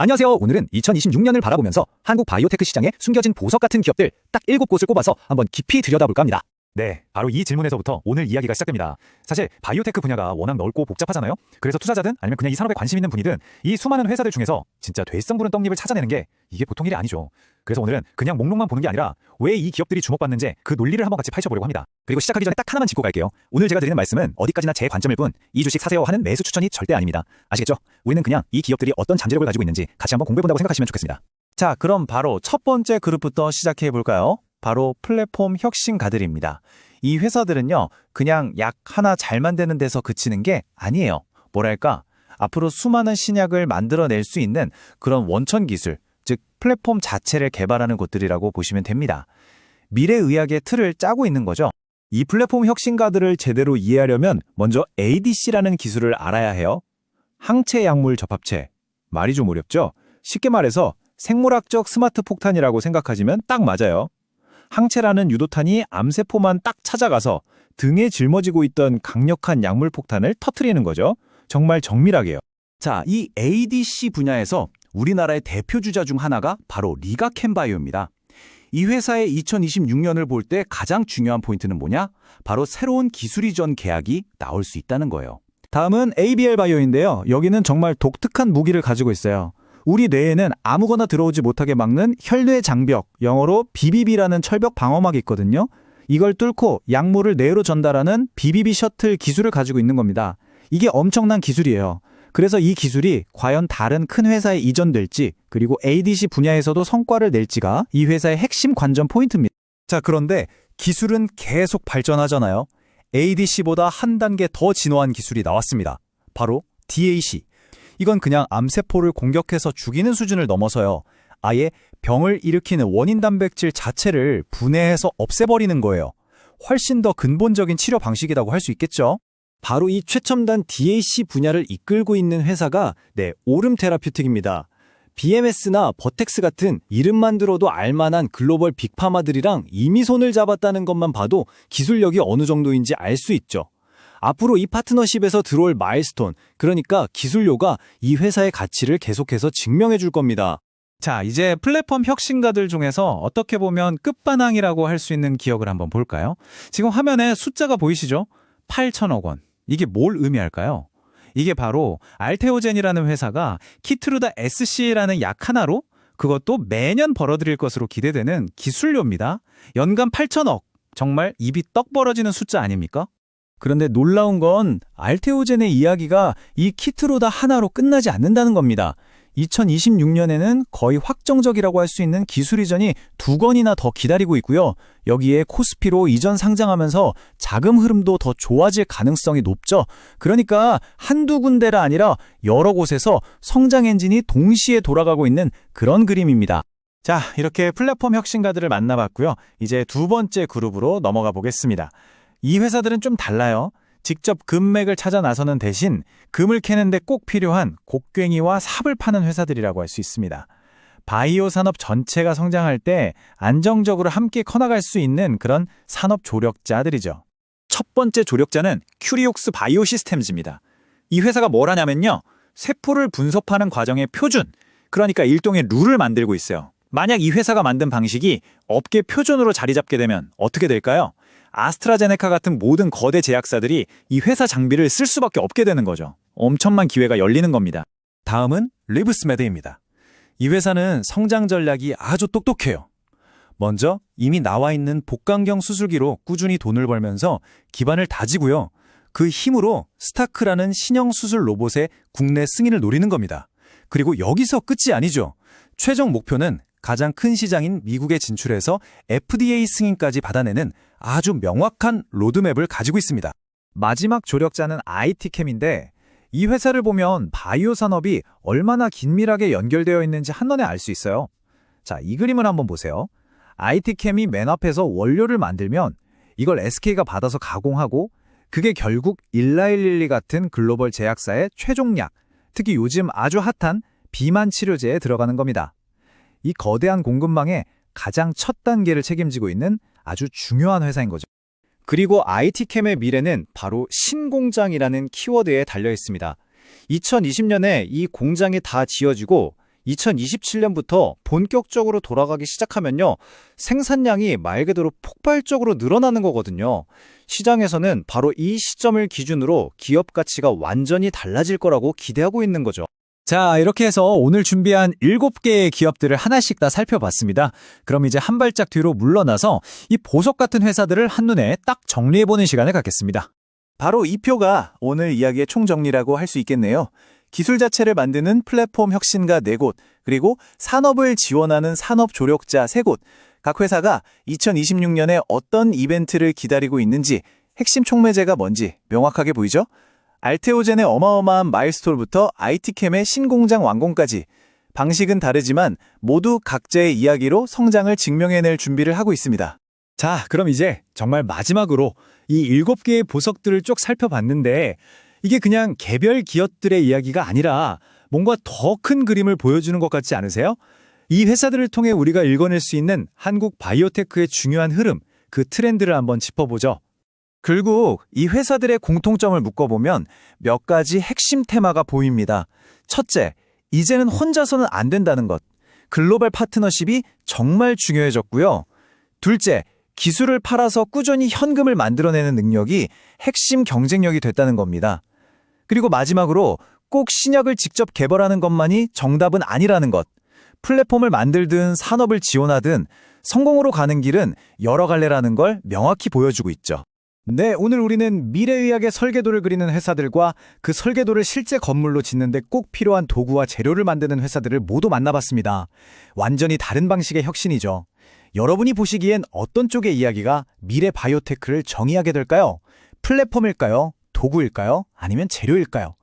안녕하세요. 오늘은 2026년을 바라보면서 한국 바이오테크 시장에 숨겨진 보석 같은 기업들 딱 7곳을 꼽아서 한번 깊이 들여다볼까 합니다. 네, 바로 이 질문에서부터 오늘 이야기가 시작됩니다. 사실 바이오테크 분야가 워낙 넓고 복잡하잖아요. 그래서 투자자든 아니면 그냥 이 산업에 관심 있는 분이든 이 수많은 회사들 중에서 진짜 되성 부른 떡잎을 찾아내는 게 이게 보통 일이 아니죠. 그래서 오늘은 그냥 목록만 보는 게 아니라 왜 이 기업들이 주목받는지 그 논리를 한번 같이 파헤쳐보려고 합니다. 그리고 시작하기 전에 딱 하나만 짚고 갈게요. 오늘 제가 드리는 말씀은 어디까지나 제 관점일 뿐 이 주식 사세요 하는 매수 추천이 절대 아닙니다. 아시겠죠? 우리는 그냥 이 기업들이 어떤 잠재력을 가지고 있는지 같이 한번 공부해본다고 생각하시면 좋겠습니다. 자, 그럼 바로 첫 번째 그룹부터 시작해 볼까요? 바로 플랫폼 혁신가들입니다. 이 회사들은요, 그냥 약 하나 잘 만드는 데서 그치는 게 아니에요. 뭐랄까, 앞으로 수많은 신약을 만들어낼 수 있는 그런 원천 기술, 즉 플랫폼 자체를 개발하는 곳들이라고 보시면 됩니다. 미래의학의 틀을 짜고 있는 거죠. 이 플랫폼 혁신가들을 제대로 이해하려면 먼저 ADC라는 기술을 알아야 해요. 항체 약물 접합체. 말이 좀 어렵죠? 쉽게 말해서 생물학적 스마트 폭탄이라고 생각하시면 딱 맞아요. 항체라는 유도탄이 암세포만 딱 찾아가서 등에 짊어지고 있던 강력한 약물 폭탄을 터뜨리는 거죠. 정말 정밀하게요. 자, 이 ADC 분야에서 우리나라의 대표 주자 중 하나가 바로 리가캠바이오입니다. 이 회사의 2026년을 볼 때 가장 중요한 포인트는 뭐냐? 바로 새로운 기술 이전 계약이 나올 수 있다는 거예요. 다음은 ABL 바이오인데요. 여기는 정말 독특한 무기를 가지고 있어요. 우리 뇌에는 아무거나 들어오지 못하게 막는 혈뇌 장벽, 영어로 BBB라는 철벽 방어막이 있거든요. 이걸 뚫고 약물을 뇌로 전달하는 BBB 셔틀 기술을 가지고 있는 겁니다. 이게 엄청난 기술이에요. 그래서 이 기술이 과연 다른 큰 회사에 이전될지, 그리고 ADC 분야에서도 성과를 낼지가 이 회사의 핵심 관전 포인트입니다. 자, 그런데 기술은 계속 발전하잖아요. ADC보다 한 단계 더 진화한 기술이 나왔습니다. 바로 DAC. 이건 그냥 암세포를 공격해서 죽이는 수준을 넘어서요. 아예 병을 일으키는 원인 단백질 자체를 분해해서 없애버리는 거예요. 훨씬 더 근본적인 치료 방식이라고 할 수 있겠죠? 바로 이 최첨단 DAC 분야를 이끌고 있는 회사가 오름 테라퓨틱입니다. BMS나 버텍스 같은 이름만 들어도 알만한 글로벌 빅파마들이랑 이미 손을 잡았다는 것만 봐도 기술력이 어느 정도인지 알 수 있죠. 앞으로 이 파트너십에서 들어올 마일스톤, 그러니까 기술료가 이 회사의 가치를 계속해서 증명해 줄 겁니다. 자, 이제 플랫폼 혁신가들 중에서 어떻게 보면 끝판왕이라고 할 수 있는 기업을 한번 볼까요? 지금 화면에 숫자가 보이시죠? 8천억 원. 이게 뭘 의미할까요? 이게 바로 알테오젠이라는 회사가 키트루다 SC라는 약 하나로 그것도 매년 벌어들일 것으로 기대되는 기술료입니다. 연간 8천억. 정말 입이 떡 벌어지는 숫자 아닙니까? 그런데 놀라운 건 알테오젠의 이야기가 이 키트루다 하나로 끝나지 않는다는 겁니다. 2026년에는 거의 확정적이라고 할 수 있는 기술 이전이 2건이나 더 기다리고 있고요. 여기에 코스피로 이전 상장하면서 자금 흐름도 더 좋아질 가능성이 높죠. 그러니까 한두 군데가 아니라 여러 곳에서 성장 엔진이 동시에 돌아가고 있는 그런 그림입니다. 자, 이렇게 플랫폼 혁신가들을 만나봤고요. 이제 두 번째 그룹으로 넘어가 보겠습니다. 이 회사들은 좀 달라요. 직접 금맥을 찾아 나서는 대신 금을 캐는데 꼭 필요한 곡괭이와 삽을 파는 회사들이라고 할 수 있습니다. 바이오 산업 전체가 성장할 때 안정적으로 함께 커나갈 수 있는 그런 산업 조력자들이죠. 첫 번째 조력자는 큐리옥스 바이오 시스템즈입니다. 이 회사가 뭘 하냐면요, 세포를 분석하는 과정의 표준, 그러니까 일종의 룰을 만들고 있어요. 만약 이 회사가 만든 방식이 업계 표준으로 자리 잡게 되면 어떻게 될까요? 아스트라제네카 같은 모든 거대 제약사들이 이 회사 장비를 쓸 수밖에 없게 되는 거죠. 엄청난 기회가 열리는 겁니다. 다음은 리브스메드입니다. 이 회사는 성장 전략이 아주 똑똑해요. 먼저 이미 나와 있는 복강경 수술기로 꾸준히 돈을 벌면서 기반을 다지고요. 그 힘으로 스타크라는 신형 수술 로봇의 국내 승인을 노리는 겁니다. 그리고 여기서 끝이 아니죠. 최종 목표는 가장 큰 시장인 미국에 진출해서 FDA 승인까지 받아내는 아주 명확한 로드맵을 가지고 있습니다. 마지막 조력자는 IT캠인데 이 회사를 보면 바이오 산업이 얼마나 긴밀하게 연결되어 있는지 한눈에 알 수 있어요. 자, 이 그림을 한번 보세요. IT캠이 맨 앞에서 원료를 만들면 이걸 SK가 받아서 가공하고 그게 결국 일라일릴리 같은 글로벌 제약사의 최종약, 특히 요즘 아주 핫한 비만 치료제에 들어가는 겁니다. 이 거대한 공급망의 가장 첫 단계를 책임지고 있는 아주 중요한 회사인 거죠. 그리고 IT캠의 미래는 바로 신공장이라는 키워드에 달려 있습니다. 2020년에 이 공장이 다 지어지고 2027년부터 본격적으로 돌아가기 시작하면요. 생산량이 말 그대로 폭발적으로 늘어나는 거거든요. 시장에서는 바로 이 시점을 기준으로 기업 가치가 완전히 달라질 거라고 기대하고 있는 거죠. 자, 이렇게 해서 오늘 준비한 7개의 기업들을 하나씩 다 살펴봤습니다. 그럼 이제 한 발짝 뒤로 물러나서 이 보석 같은 회사들을 한눈에 딱 정리해보는 시간을 갖겠습니다. 바로 이 표가 오늘 이야기의 총정리라고 할 수 있겠네요. 기술 자체를 만드는 플랫폼 혁신가 4곳, 그리고 산업을 지원하는 산업 조력자 3곳. 각 회사가 2026년에 어떤 이벤트를 기다리고 있는지, 핵심 촉매제가 뭔지 명확하게 보이죠? 알테오젠의 어마어마한 마일스톤부터 IT캠의 신공장 완공까지. 방식은 다르지만 모두 각자의 이야기로 성장을 증명해낼 준비를 하고 있습니다. 자, 그럼 이제 정말 마지막으로 이 7개의 보석들을 쭉 살펴봤는데 이게 그냥 개별 기업들의 이야기가 아니라 뭔가 더 큰 그림을 보여주는 것 같지 않으세요? 이 회사들을 통해 우리가 읽어낼 수 있는 한국 바이오테크의 중요한 흐름, 그 트렌드를 한번 짚어보죠. 결국 이 회사들의 공통점을 묶어보면 몇 가지 핵심 테마가 보입니다. 첫째, 이제는 혼자서는 안 된다는 것. 글로벌 파트너십이 정말 중요해졌고요. 둘째, 기술을 팔아서 꾸준히 현금을 만들어내는 능력이 핵심 경쟁력이 됐다는 겁니다. 그리고 마지막으로 꼭 신약을 직접 개발하는 것만이 정답은 아니라는 것. 플랫폼을 만들든 산업을 지원하든 성공으로 가는 길은 여러 갈래라는 걸 명확히 보여주고 있죠. 네, 오늘 우리는 미래의학의 설계도를 그리는 회사들과 그 설계도를 실제 건물로 짓는데 꼭 필요한 도구와 재료를 만드는 회사들을 모두 만나봤습니다. 완전히 다른 방식의 혁신이죠. 여러분이 보시기엔 어떤 쪽의 이야기가 미래 바이오테크를 정의하게 될까요? 플랫폼일까요? 도구일까요? 아니면 재료일까요?